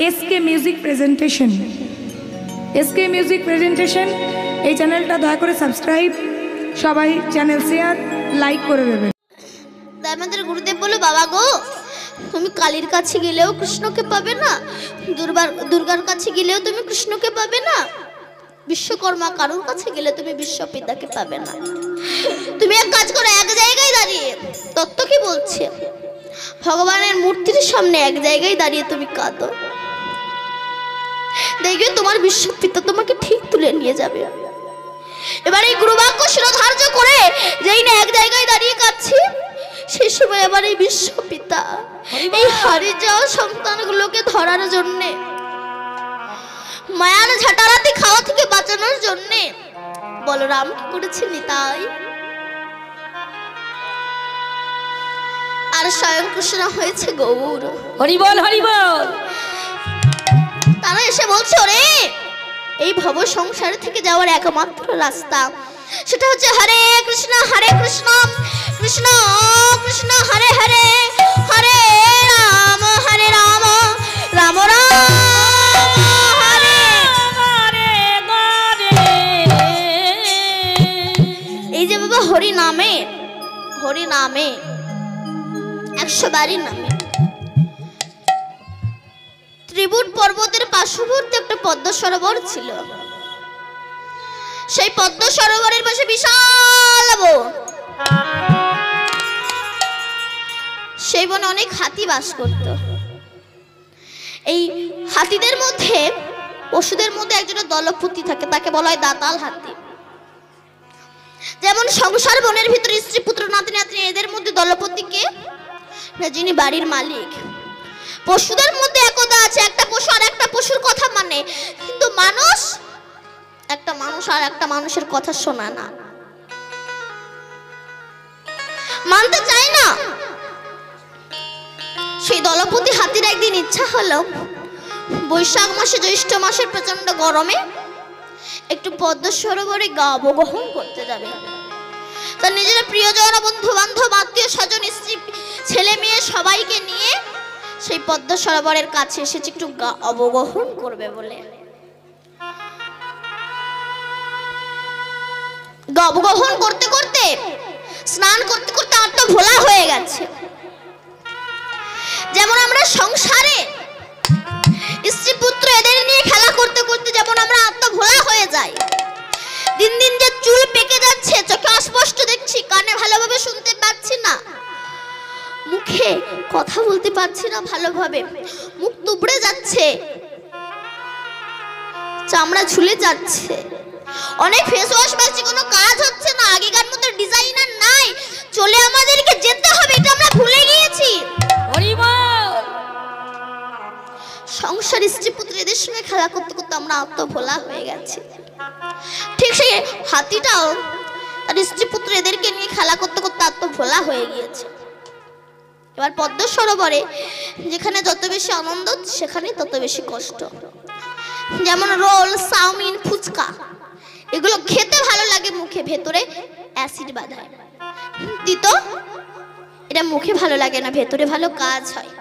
SK music presentation. SK music presentation এই চ্যানেলটা দয়া করে সাবস্ক্রাইব, সবাই চ্যানেল শেয়ার লাইক করে দেবেন। আমাদের গুরুদেব বলে, বাবা গো, তুমি কালীর কাছে গেলেও কৃষ্ণকে পাবে না, দুর্গার কাছে গেলেও তুমি কৃষ্ণকে পাবে না, বিশ্বকর্মা কারোর কাছে গেলে তুমি বিশ্বপিতাকে পাবে না। তুমি এক কাজ করো, এক জায়গায় দাঁড়িয়ে, তত্ত্ব কি বলছে, ভগবানের মূর্তির সামনে এক জায়গায় দাঁড়িয়ে তুমি কাঁদো, দেখবে তোমার বিশ্বপিতা তোমাকে ঠিক তুলে নিয়ে যাবে। এবার এই গুরুবাক্য শিরোধার্য করে যেই না এক জায়গায় দাঁড়িয়ে কাঁদছি, সেই সময় এবার এই বিশ্বপিতা এই হারিয়ে যাওয়া সন্তানগুলোকে ধরার জন্যে, মায়ার ঝাঁটারাতি খাওয়া থেকে বাঁচানোর জন্যে বলরাম কি করেছে নিতাই আর স্বয়ং কৃষ্ণ হয়েছে গৌর। হরি বল, হরি বল। তারা এসে বলছে, ওরে এই ভব সংসার থেকে যাওয়ার একমাত্র রাস্তা সেটা হচ্ছে হরে কৃষ্ণ কৃষ্ণ কৃষ্ণ হরে হরে, হরে রাম রাম রাম হরে হরে। এই যে বাবা হরি নামে 100 বারের নামে ত্রিভুট পর্বতের পার্শ্ববর্তী একটা পদ্ম সরোবর ছিল। সেই পদ্ম সরোবরের পাশে বিশাল বন, সেই বনে অনেক হাতি বাস করত। এই হাতিদের মধ্যে, পশুদের মধ্যে একজনের দলপতি থাকে, তাকে বলা হয় দাতাল হাতি। যেমন সংসার বনের ভিতরে স্ত্রী পুত্র নাতি নাতনি, এদের মধ্যে দলপতিকে যিনি বাড়ির মালিক। পশুদের মধ্যে একতা আছে, একটা পশু আর একটা পশুর কথা মানে, কিন্তু একটা মানুষ আর একটা মানুষের কথা শোনা না, মানতে চায় না। সেই দলপতি হাতির একদিন ইচ্ছা হলো, বৈশাখ মাসে জ্যৈষ্ঠ মাসের প্রচন্ড গরমে একটু পদ্ম সরোবরে গা অবগাহন করতে যাবে। তার নিজের প্রিয়জন, বন্ধু বান্ধব, আত্মীয় স্বজন, স্ত্রী, ছেলে মেয়ে সবাইকে নিয়ে সেই পদ্ম সরোবরের কাছে এসেছে একটু গা অবগাহন করবে বলে। গা অবগাহন করতে করতে, স্নান করতে করতে আত্মা ভোলা হয়ে গেছে। যেমন আমরা সংসারে স্ত্রী পুত্র এদের নিয়ে খেলা করতে করতে যেমন আমরা আত্মা ভোলা হয়ে যাই, দিন দিন যে চুল পেকে যাচ্ছে, চোখে অস্পষ্ট দেখছি, কানে ভালোভাবে শুনতে পাচ্ছি না, মুখে কথা বলতে পারছি না ভালোভাবে, মুখ তুবড়ে যাচ্ছে, চামড়া ঝুলে যাচ্ছে, অনেক ফেস ওয়াশ মারছি, কোনো কাজ হচ্ছে না, আগেকার মতো ডিজাইনার নাই, চলে আমাদেরকে যেতে হবে, এটা আমরা ভুলে গিয়েছি। সংসার স্ত্রী পুত্র এদের সঙ্গে খেলা করতে করতে আমরা আত্ম ভোলা হয়ে গেছি। ঠিক সেই হাতিটাও তার স্ত্রী পুত্র এদেরকে নিয়ে খেলা করতে করতে আত্ম ভোলা হয়ে গিয়েছে। এবার পদ্ম সরোবরে যেখানে যত বেশি আনন্দ সেখানে তত বেশি কষ্ট। যেমন রোল, চাউমিন, ফুচকা, এগুলো খেতে ভালো লাগে, মুখে ভেতরে অ্যাসিড বাঁধায়। তিতো, এটা মুখে ভালো লাগে না, ভেতরে ভালো কাজ হয়।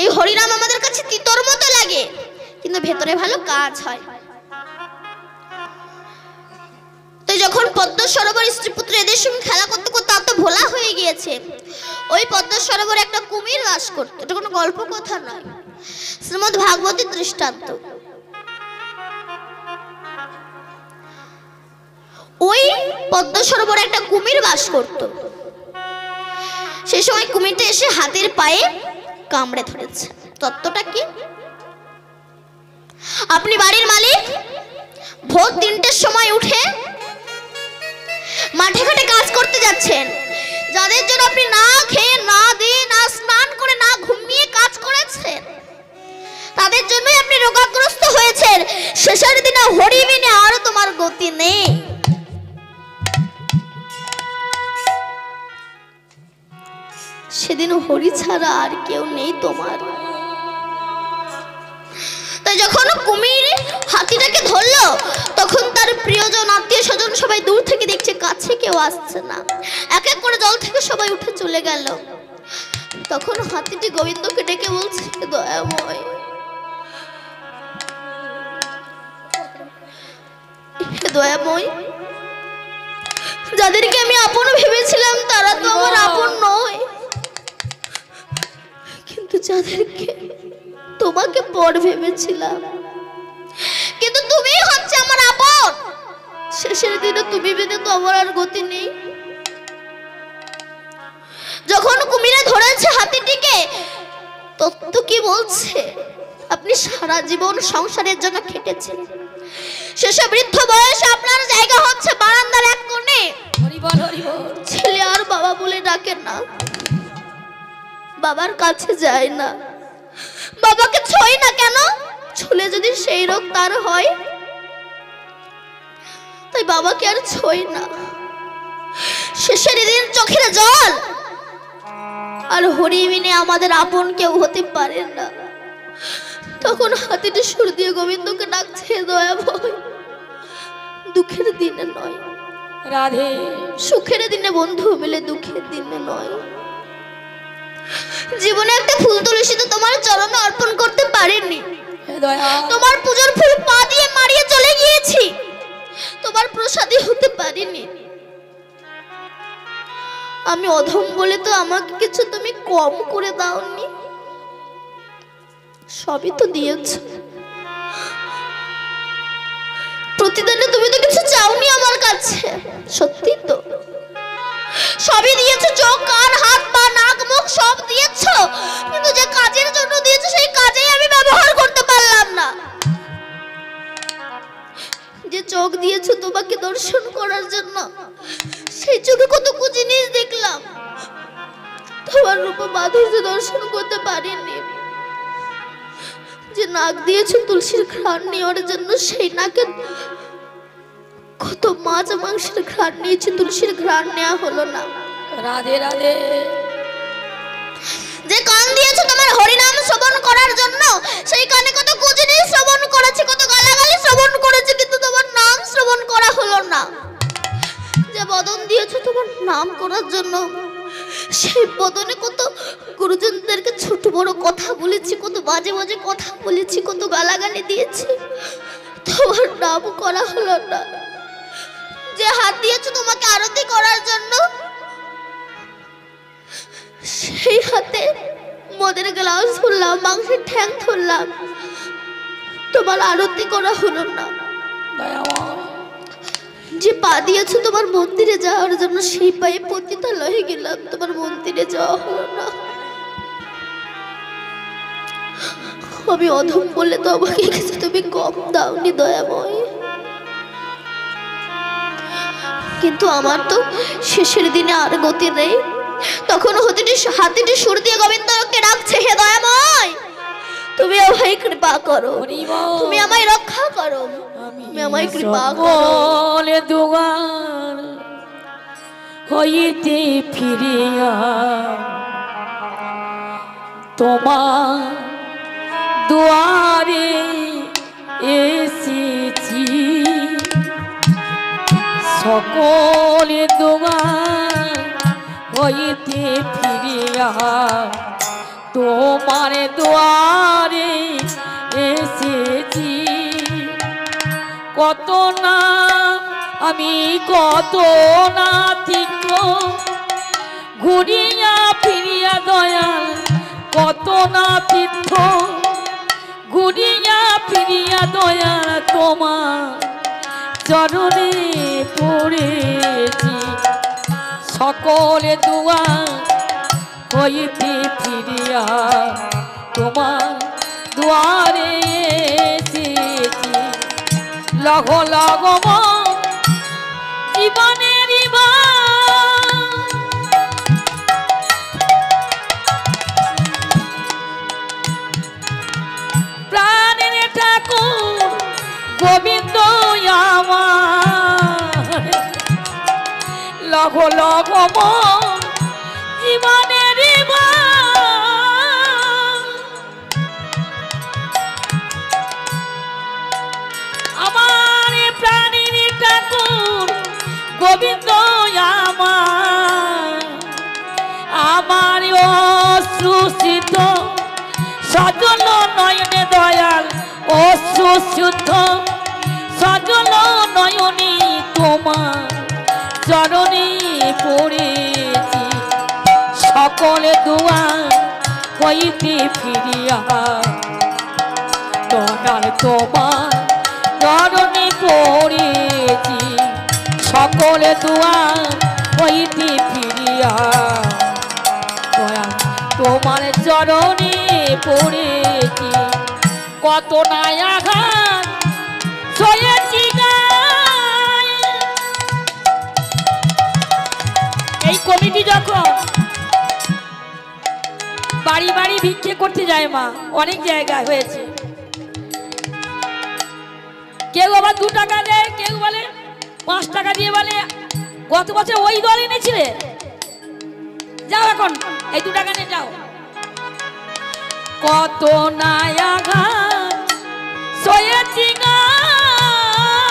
এই হরিনাম আমাদের কাছে তিতোর মতো লাগে, কিন্তু ভেতরে ভালো কাজ হয়। তো যখন পদ্ম সরোবর স্ত্রী পুত্র এদের সঙ্গে খেলা করতে করতে এত ভোলা হয়ে গিয়েছে, ওই পদ্ম সরোবরে একটা কুমির বাস করত। এটা কোনো গল্প কথা নয়, শ্রীমদ্ ভাগবতের দৃষ্টান্ত। ওই পদ্ম সরোবরে একটা কুমির বাস করত। সেই সময় কুমিরটা এসে হাতের পায়ে কামড়ে ধরেছে। তত্ত্বটা কি? আপনি বাড়ির মালিক, ভোর 3টের সময় উঠে মাঠে ঘাটে কাজ করতে যাচ্ছেন, যাদের জন্য আপনি না খেয়ে, না দিয়ে, না স্নান করে, না ঘুমিয়ে কাজ করেছেন, তাদের জন্যই আপনি রোগাগ্রস্ত হয়েছেন। শেষের দিনে হরি বিনে আর তোমার গতি নেই। সেদিন হরি ছাড়া আর কেউ নেই তোমার। তাই যখন কুমির হাতিটাকে ধরলো, তখন তার প্রিয়জন, আত্মীয় স্বজন সবাই দূর থেকে দেখছে, কাছে কেউ আসছে না। এক এক করে জল থেকে সবাই উঠে চলে গেল। তখন হাতিটি গোবিন্দকে ডেকে বলছে, দয়াময়, দয়াময়, যাদেরকে আমি আপন ভেবেছিলাম তারা তো আমার আপন নয়, কিন্তু যাদেরকে তোমাকে পর ভেবেছিলাম, কিন্তু তুমি হচ্ছে আমার আপন। শেষের দিনে তুমি বিনে তো আমার আর গতি নেই। যখন কুমিরে ধরেছে হাতিটিকে, তত্ত্ব কি বলছে? আপনি সারা জীবন সংসারের জন্য খেটেছেন, শেষে বৃদ্ধ বয়সে আপনার জায়গা হচ্ছে বারান্দার এক কোণে। ছেলে আর বাবা বলে ডাকে না, বাবার কাছে যায় না, বাবাকে ছোঁয় না। কেন? ছুলে যদি সেই রোগ তার হয়, তাই বাবাকে আর ছোঁয় না। শেষের দিন চোখের জল আর হরিবিনে আমাদের আপন কেউ হতে পারে না। তখন হাতিটি সুর দিয়ে গোবিন্দকে ডাকছে, দয়াময়, দুঃখের দিনে নয় রাধে, সুখের দিনে বন্ধু মিলে, দুঃখের দিনে নয়। জীবনে একটা ফুল তুলসী তো তোমার চরণে অর্পণ করতে পারিনি, তোমার পূজার ফুল পা দিয়ে মারিয়ে চলে গিয়েছি, তোমার প্রসাদী হতে পারিনি। আমি অধম বলে তো আমাকে কিছু তুমি কম করে দাওনি, সবই তো দিয়েছো। প্রতিদানে তুমি তো কিছু চাওনি আমার কাছে, সত্যি তো? সবই দিয়েছো, চোখ, কান, হাত, পা, নাক, মুখ সব দিয়েছো, কিন্তু যে কাজের জন্য দিয়েছো সেই কাজেই আমি ব্যবহার করতে পারলাম না। যে চোখ দিয়েছো তোমাকে দর্শন করার জন্য, সেই চোখে কত জিনিস দেখলাম, তোমার রূপ মাধুর্য দর্শন করতে পারিনি। যে নাক দিয়েছো তুলসীর ঘ্রাণ নেওয়ার জন্য, সেই নাকে কত মাছ মাংসের ঘ্রাণ নিয়েছে, তুলসীর ঘ্রাণ নেওয়া হলো না। রাধে রাধে। যে কান দিয়েছো তোমার হরিনাম শ্রবণ করার জন্য, সেই কানে কত কুজিনিস শ্রবণ করেছে, কত গালাগালি শ্রবণ করেছে, কিন্তু তোমার নাম শ্রবণ করা হলো না। যে বদন দিয়েছো তোমার নাম করার জন্য, সেই বদনে কত গুরুজনদেরকে ছোট বড় কথা বলেছি, কত বাজে বাজে কথা বলেছি, কত গালাগালি দিয়েছি, তোমার নাম করা হলো না। যে হাত দিয়েছো তোমাকে আরতি করার জন্য, সেই হাতে মদের গ্লাস ধরলাম, মাংসের ঠ্যাং ধরলাম, তোমার আরতি করা হলো না। যে পা দিয়েছো তোমার মন্দিরে যাওয়ার জন্য, সেই পায়ে পতিতালয়ে গেলাম, তোমার মন্দিরে যাওয়া হলো না। আমি অধম বলে তো আমাকে কিছু তুমি কম দাওনি দয়াময়, কিন্তু আমার তো শেষের দিনে আর গতি নেই। তখন হাতিটি সুর দিয়ে গোবিন্দকে ডাকছে, হে দয়াময়, তুমি আমায় কৃপা করো, তুমি আমায় রক্ষা করো, তুমি আমায় কৃপা করো। দুগার হইতে ফিরিয়া তোমার দুয়ারে এসেছি, সকলে দুগার হইতে ফিরিয়া তোমার দুয়ারে এসেছি। কত না আমি, কত না তীর্থ ঘুরিয়া ফিরিয়া দয়াল, কত না তীর্থ ঘুরিয়া ফিরিয়া দয়াল, তোমার চরণে পড়েছি, সকলে দুয়ার হইতে ফিরিয়া তোমার দুয়ারে এসেছি। লঘ লঘ জীবনের প্রাণের ঠাকুর গোবিন্দ আমার, লঘ লঘ জীবনের আমার প্রাণীর ঠাকুর গোবিন্দ আমার, আমার দয়াল অশ্রুশুদ্ধ সজল নয়নী তোমার চরণে পড়েছি সকলে দুয়ার হইতে ফিরিয়া দয়াল তোমার চরণে পড়েছি সকলে দুয়ার হইতে ফিরিয়া দয়াল তোমার চরণে পড়েছি কত নায়াঘাত সয়েছি গায়ে। এই কমিটি যখন বাড়ি বাড়ি ভিক্ষে করতে যায় মা, অনেক জায়গায় হয়েছে, কেউ আবার 2 টাকা দেয়, কেউ বলে 5 টাকা দিয়ে বলে গত বছর ওই দল এনেছিলে, যাও এখন এই 2 টাকা নিয়ে যাও। কত নায়াঘাত সয়েছি গায়ে,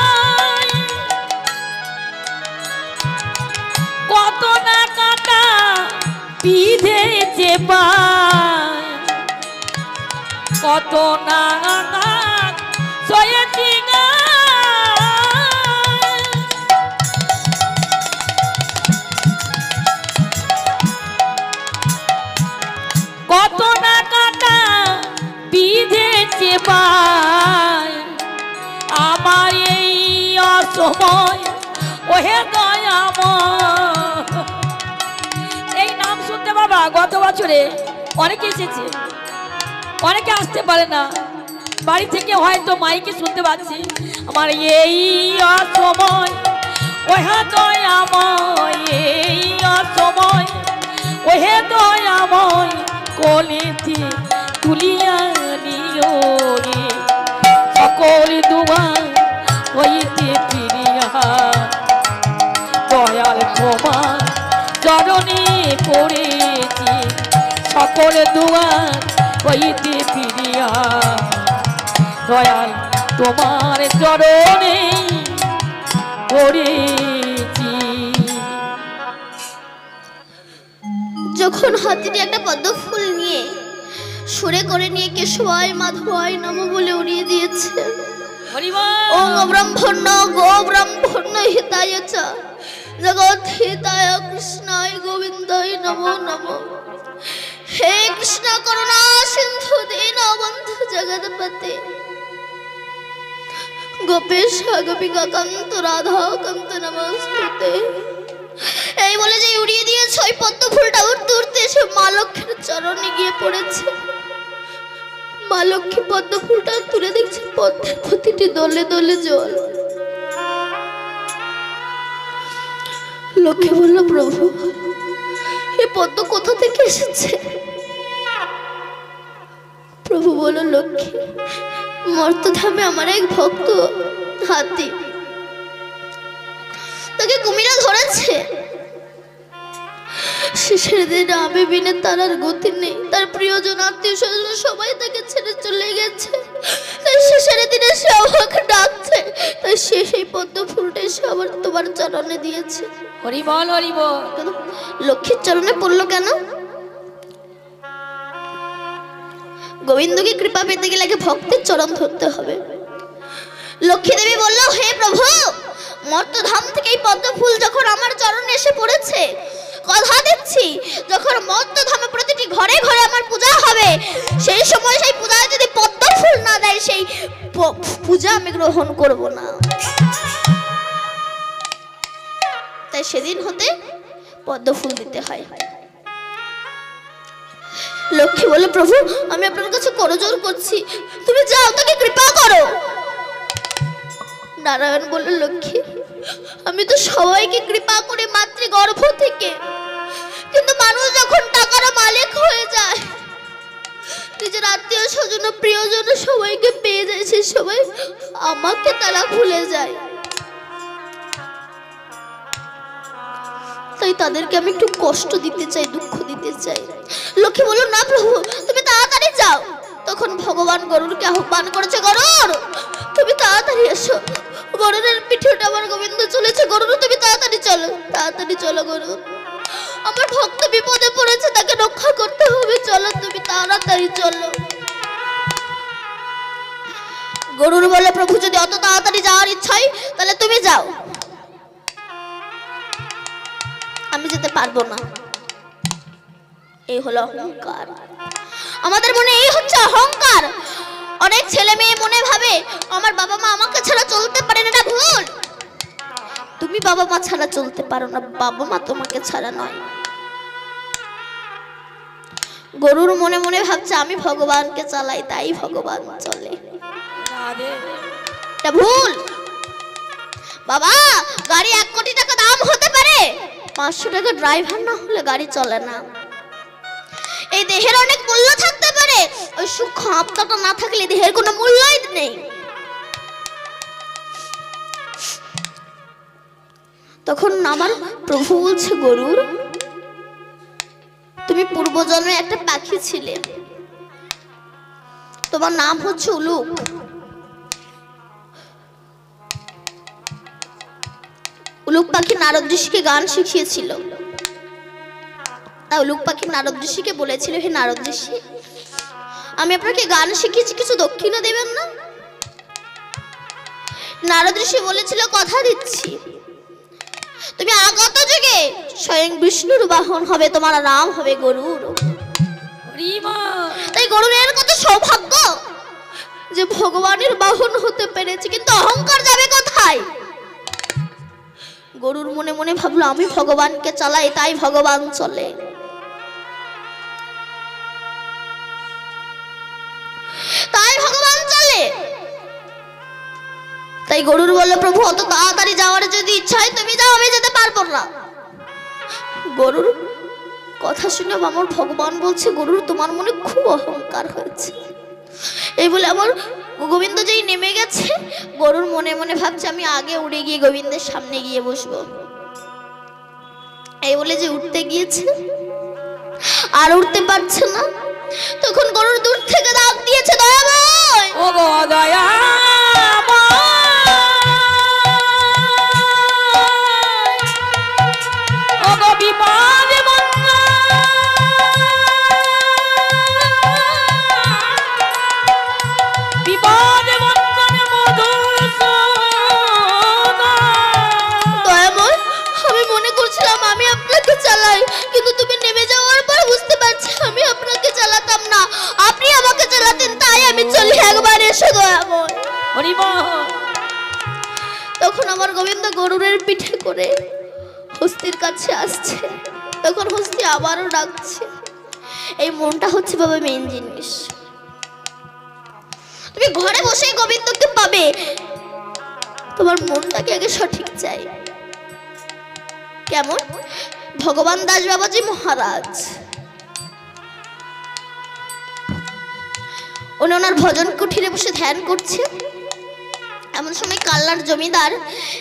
কত না কাটা বিধেছে পায়, কত না আঘাত সয়েছি গায়ে, কত না কাটা বিধেছে পায়, আমার এই অসময় ওহে দয়াময়। এই নাম শুনতে বাবা গত বছরে অনেকে এসেছে, অনেকে আসতে পারে না, বাড়ি থেকে হয়তো মাইকে শুনতে পাচ্ছি, আমার এই অসময় ওহে দয়াময়, এই অসময় ওহে দয়াময়, কোলেতে তুলিয়া নিও রে সকল দুয়ার হইতে ফিরিয়া দয়াল তোমার চরণে পড়েছি সকল দুয়ার হইতে ফিরিয়া দয়াল তোমার চরণে পড়েছি। যখন হাতিটি একটা পদ্ম ফুল নিয়ে সুরে করে নিয়ে কেশবায় মাধবায় নম বলে উড়িয়ে দিয়েছে, ওম ব্রহ্মণ্য গো ব্রহ্মণ্য হিতায় চ জগৎ হিতায় কৃষ্ণায় গোবিন্দায় নমো নমঃ। হে কৃষ্ণ করুণা সিন্ধু দীনবন্ধু জগৎপতে গোপেশ গোপিকা কান্ত রাধা কান্ত নমস্তুতে। এই বলে যে উড়িয়ে দিয়েছে ওই পদ্ম ফুলটা উড়তে উড়তে এসে মা লক্ষ্মীর চরণে গিয়ে পড়েছে। মা লক্ষ্মী পদ্ম ফুলটা তুলে দেখছে পদ্মের প্রতিটি দলে দলে জল। লক্ষ্মী বলল, প্রভু এই পদ্ম কোথা থেকে এসেছে? প্রভু বলল, লক্ষ্মী মর্তধামে আমার এক ভক্ত হাতি, তাকে কুমিরা ধরেছে। শেষের দিনে আমি বিনে তার আর গতি নেই, তার প্রিয়জন আত্মীয় স্বজন সবাই তাকে ছেড়ে চলে গেছে। তাই শেষের দিনে সে আমাকে ডাকছে, তাই সে সেই পদ্ম ফুলটা এসে আবার তোমার চরণে দিয়েছে। হরি বল হরি বল। লক্ষ্মীর চরণে পড়লো কেন? গোবিন্দকে কৃপা পেতে গেলে আগে ভক্তের চরণ ধরতে হবে। লক্ষ্মী দেবী বলল, হে প্রভু মর্তধাম থেকে এই পদ্ম ফুল যখন আমার চরণে এসে পড়েছে, কথা দিচ্ছি যখন মর্তধামে প্রতিটি ঘরে ঘরে আমার পূজা হবে, সেই সময় সেই পূজায় যদি পদ্ম ফুল না দেয় সেই পূজা আমি গ্রহণ করব না। তাই সেদিন হতে পদ্ম ফুল দিতে হয়। লক্ষ্মী বলে, প্রভু আমি আপনার কাছে করজোড় করছি, তুমি যাও তাকে কৃপা করো। নারায়ণ বলল, লক্ষ্মী আমি তো সবাইকে কৃপা করি মাতৃগর্ভ থেকে, কিন্তু মানুষ যখন টাকার মালিক হয়ে যায়, নিজের আত্মীয় স্বজন প্রিয়জন সবাইকে পেয়ে যায়, সে সবাই আমাকে তারা ভুলে যায়। তাই তাদেরকে আমি একটু কষ্ট দিতে চাই, দুঃখ দিতে চাই। লক্ষ্মী বলল, না প্রভু তুমি তাড়াতাড়ি যাও। তখন ভগবান গরুরকে আহ্বান করেছে, গরুর তুমি তাড়াতাড়ি এসো। গরুরের পিঠে উঠে আমার গোবিন্দ চলেছে। গরুর তুমি তাড়াতাড়ি চলো, তাড়াতাড়ি চলো গরু, আমার ভক্ত বিপদে পড়েছে, তাকে রক্ষা করতে হবে, চলো তুমি তাড়াতাড়ি চলো। গরুর বলে, প্রভু যদি অত তাড়াতাড়ি যাওয়ার ইচ্ছা হয় তাহলে তুমি যাও, আমি যেতে পারবো না। এই হলো অহংকার। আমাদের মনে এই হচ্ছে অহংকার। অনেক ছেলে মেয়ে মনে ভাবে আমার বাবা মা আমাকে ছাড়া চলতে পারে না, এটা ভুল। তুমি বাবা মা ছাড়া চলতে পারো না, বাবা মা তোমাকে ছাড়া নয়। গরুর মনে মনে ভাবছে আমি ভগবানকে চালাই তাই ভগবান চলে, এটা ভুল। বাবা, গাড়ি 1 কোটি টাকা দাম হতে পারে, 500 টাকা ড্রাইভার না হলে গাড়ি চলে না। এই দেহের অনেক মূল্য থাকতে পারে, ওই সূক্ষ্ম আত্মাটা না থাকলে দেহের কোনো মূল্যই নেই। তখন আমার প্রভু বলছে, গরুর তুমি পূর্বজন্মে একটা পাখি ছিলে, তোমার নাম হচ্ছে উলুক। উলুক পাখি নারদ ঋষিকে গান শিখিয়েছিল। উলুক পাখি নারদ ঋষিকে বলেছিল, হে নারদ ঋষি, আমি আপনাকে গান শিখিয়েছি, কিছু দক্ষিণা দেবেন না? নারদ ঋষি বলেছিল, কথা দিচ্ছি তুমি আগত যুগে স্বয়ং বিষ্ণুর বাহন হবে, তোমার নাম হবে গরুর। তাই গরুরের কত সৌভাগ্য যে ভগবানের বাহন হতে পেরেছে, কিন্তু অহংকার যাবে কোথায়? গরুর মনে মনে ভাবলো আমি ভগবানকে চালাই তাই ভগবান চলে। তাই ভগবান চলে। তাই গরুর বলল, প্রভু অত তাড়াতাড়ি যাওয়ার যদি ইচ্ছা হয় তুমি যাও, আমি যেতে পারবো না। গরুর কথা শুনে আমার ভগবান বলছে, গরুর তোমার মনে খুব অহংকার হয়েছে। এই বলে আমার গোবিন্দ যেই নেমে গেছে, গরুর মনে মনে ভাবছে আমি আগে উড়ে গিয়ে গোবিন্দের সামনে গিয়ে বসবো। এই বলে যে উঠতে গিয়েছে, আর উঠতে পারছে না। তখন গরুর দূর থেকে ডাক দিয়েছে, দয়াময়, ও গো দয়াময়, ও গো বিপদে বন্ধু, বিপদে বন্ধনে মধুসূদন। দয়াময়, আমি মনে করছিলাম আমি আপনাকে চালাই, কিন্তু তুমি নেমে যাওয়ার পর বুঝতে পারছি আমি আপনাকে চালাতাম না, আপনি আমাকে চালাতেন, তাই আমি চলি, একবার এসো দয়াময়। হরি বল। তখন আমার গোবিন্দ গরুরের পিঠে করে হস্তির কাছে আসছে। তখন হস্তি আবারও ডাকছে। এই মনটা হচ্ছে বাবা মেইন জিনিস। তুমি ঘরে বসে গোবিন্দকে পাবে, তোমার মনটাকে আগে সঠিক চাই। কেমন? ভগবান দাস বাবাজি মহারাজ উনি ওনার ভজন কুঠিরে বসে ধ্যান করছে। এমন সময় কাল্লার জমিদার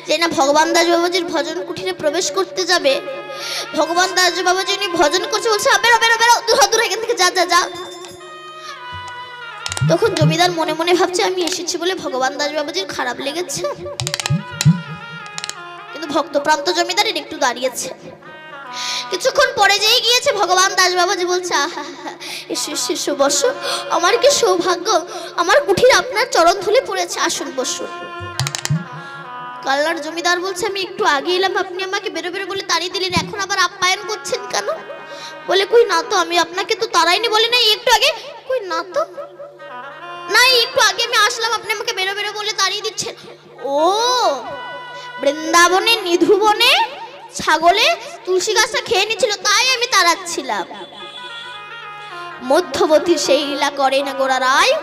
যে না ভগবান দাস বাবাজির ভজন কুঠিরে প্রবেশ করতে যাবে, ভগবান দাস বাবাজি উনি ভজন করছে, বলছে বেরো বেরো বেরো, দূর এখান থেকে, যা যা যা। তখন জমিদার মনে মনে ভাবছে আমি এসেছি বলে ভগবান দাস বাবাজির খারাপ লেগেছে, কিন্তু ভক্তপ্রান্ত জমিদারের একটু দাঁড়িয়েছে। কিছুক্ষণ পরে যেই গিয়েছে, ভগবান দাস বাবাজি বলছে, আহা এসো এসো বসো, আমার কি সৌভাগ্য, আমার কুঠির আপনার চরণ ধুলে পড়েছে, আসুন বসুন। কাল্লার জমিদার বলছে আমি একটু আগে এলাম, আপনি আমাকে বেরো বেরো বলে তাড়িয়ে দিলেন, এখন আবার আপ্যায়ন করছেন কেন? বলে কই না তো, আমি আপনাকে তো তাড়াইনি, বলে না একটু আগে, কই না তো, না একটু আগে আমি আসলাম, আপনি আমাকে বেরো বেরো বলে তাড়িয়ে দিচ্ছেন। ও বৃন্দাবনে নিধুবনে ছাগলে তুলসী গাছটা খেয়ে নিচ্ছিল, তাই আমি তাড়াচ্ছিলাম। মধ্যবর্তী সেই লীলা করে না গোরা রায়,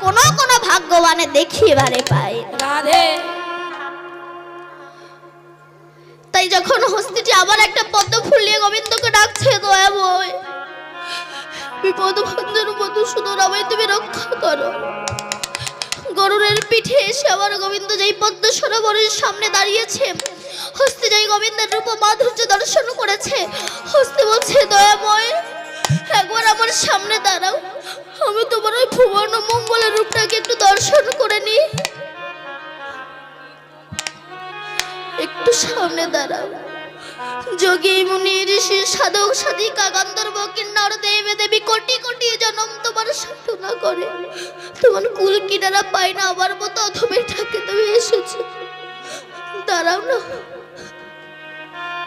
কোন কোন ভাগ্যবানে দেখি এবারে পায় রাধে। তাই যখন হস্তিটি আবার একটা পদ্ম ফুল নিয়ে গোবিন্দকে ডাকছে, দয়াময় বিপদ ভঞ্জন মধুসূদন, আমায় তুমি রক্ষা করো। গরুরের পিঠে এসে আবার গোবিন্দ যেই পদ্ম সরোবরের সামনে দাঁড়িয়েছে, হস্তি যেই গোবিন্দের রূপ মাধুর্য দর্শন করেছে, হস্তি বলছে দয়াময় একবার আমার সামনে দাঁড়াও, আমি তোমার ওই ভুবন মঙ্গলের রূপটাকে একটু দর্শন করে নি, একটু সামনে দাঁড়াও। যোগী মুনি ঋষি সাধক সাধিকা গন্ধর্ব কিন্নর দেব দেবী কোটি কোটি জনম তোমার সাধনা করে তোমার কুল কিনারা পাই না, আমার মতো অধমের ঠাকে তুমি এসেছো। দাঁড়াও না,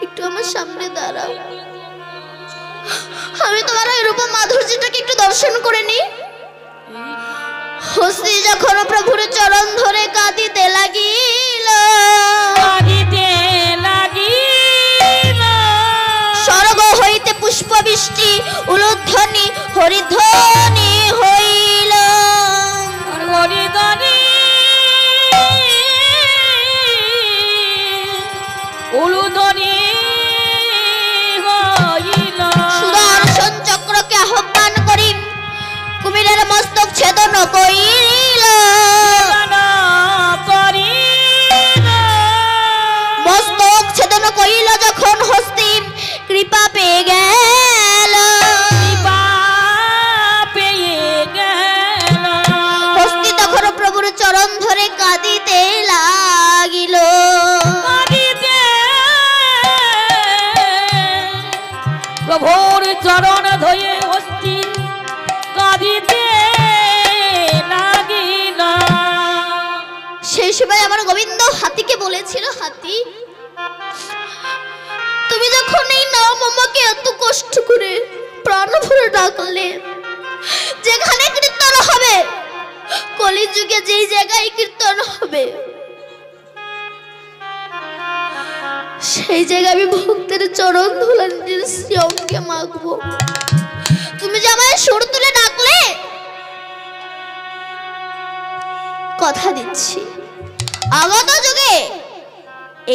একটু আমার সামনে দাঁড়াও, আমি তোমার ওই রূপ মাধুর্যটাকে একটু দর্শন করে নি। হস্তি যখন প্রভুর চরণ ধরে কাঁদিতে লাগিল, স্বর্গ হইতে পুষ্প বৃষ্টি উলুধ্বনি হরিধ্বনি হইল। সুদর্শন চক্রকে আহ্বান করি কুমিরের মস্তক ছেদন করিল। মস্তক ছেদন করিল যখন হস্তি কৃপা পেয়ে গেল। হস্তি তখন প্রভুর চরণ ধরে কাঁদিতে লাগিল। প্রভুর চরণ ধরে হস্তি কাঁদিতে লাগিল। সেই সময় আমার গোবিন্দ হাতিকে বলেছিল, হাতি তুমি যখন এই নাম আমাকে এত কষ্ট করে প্রাণ ভরে ডাকলে, যেখানে কীর্তন হবে, কলিযুগে যেই জায়গায় কীর্তন হবে, সেই জায়গায় আমি ভক্তের চরণ ধুলা নিজের শ্রীঅঙ্গে মাখবো। তুমি যে আমায় সুর তুলে ডাকলে, কথা দিচ্ছি আগত যুগে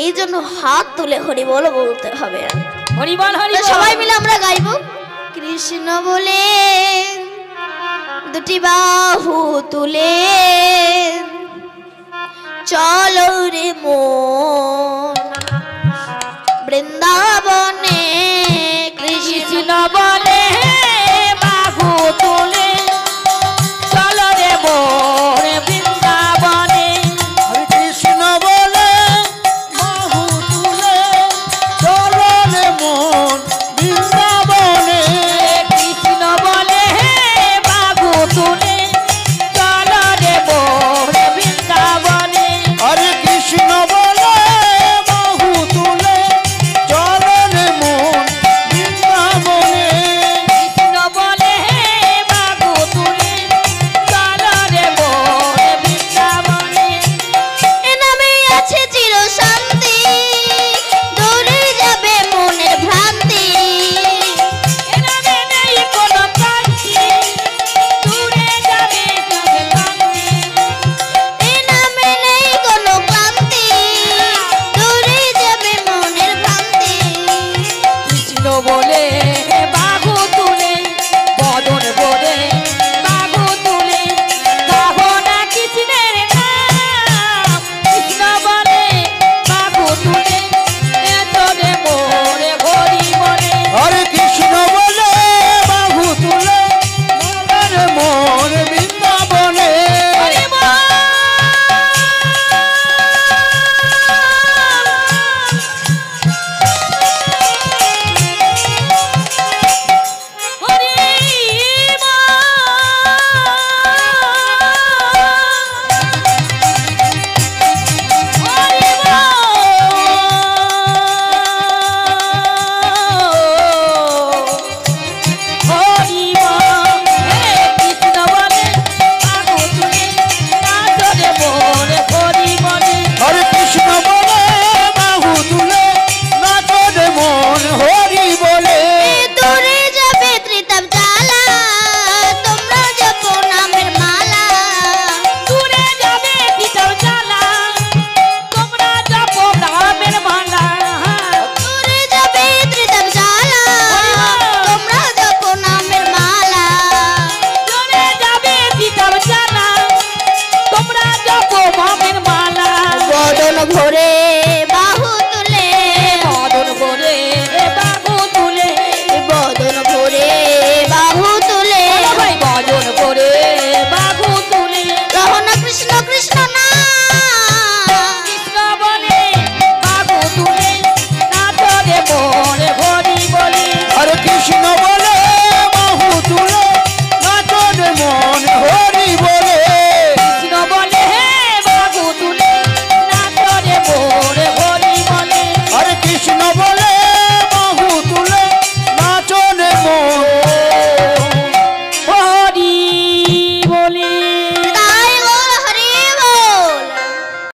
এই জন্য হাত তুলে হরি বল বলতে হবে। হরিবল হরিবল সবাই মিলে আমরা গাইব। কৃষ্ণ বলে দুটি বাহু তুলে চলো রে মন বৃন্দাবনে। কৃষ্ণ বলে বাহু তুলে চলো রে মোর বৃন্দাবনে। হরে কৃষ্ণ বলে বাহু তুলে চলো রে মন বৃন্দাবনে। কৃষ্ণ বলে বাহু তুলে